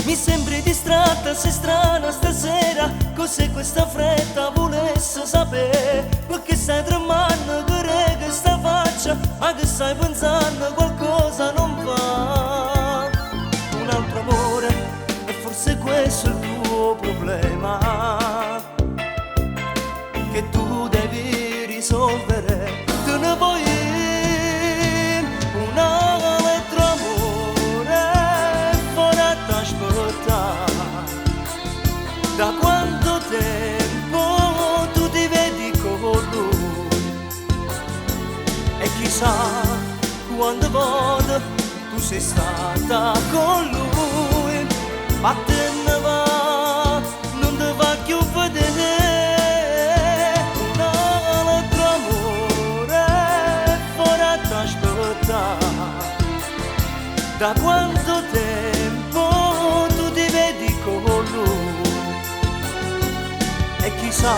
Mi sembri distratta, sei strana stasera. Cos'è questa fretta, volesse sapere? Perché stai tremando, che sta faccia? Ma che stai pensando, qualcosa non va? Un altro amore, e forse questo è il tuo problema, che tu devi risolvere. Te ne vuoi un altro amore fuori a t'aspettare. Da quanto tempo tu ti vedi con lui? E chissà quante volte tu sei stata con lui. Ma te ne va, non ti va più vedere un altro amore fuori a t'aspettare. Da quanto tempo tu ti vedi con lui? E chissà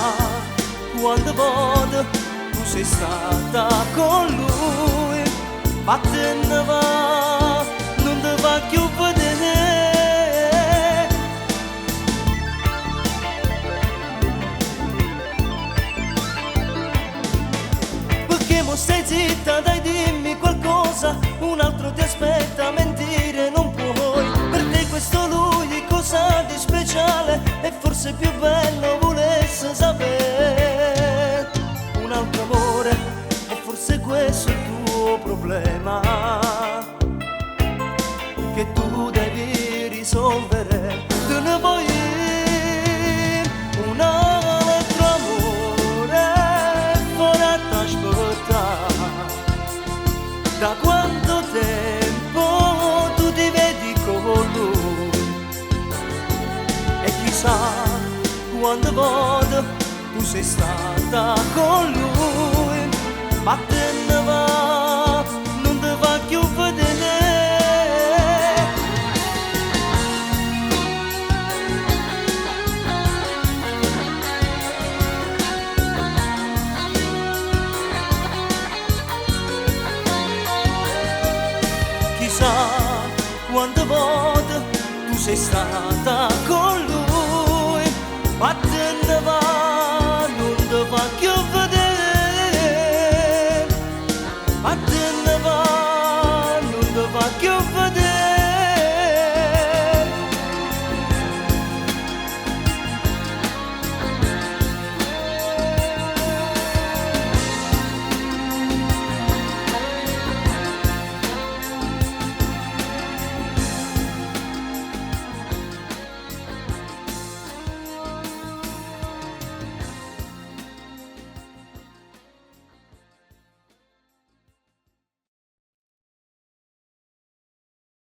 quante volte tu sei stata con lui. Ma te ne va, non ti va più vedere. Perché mo stai zitta, dai dimmi qualcosa. Un altro ti aspetta, mentire non puoi. Per te questo lui cosa di speciale? E forse più bello volesse sapere. Un altro amore, e forse questo è il tuo problema, che tu devi risolvere. Te ne vuoi un altro amore fuori a t'aspettare. Da quanto tempo tu ti vedi con lui? E chissà quante volte tu sei stata con lui. Ma te ne va, non ti va più vedere. Chissà quante volte tu sei stata con lui. Ma te ne va,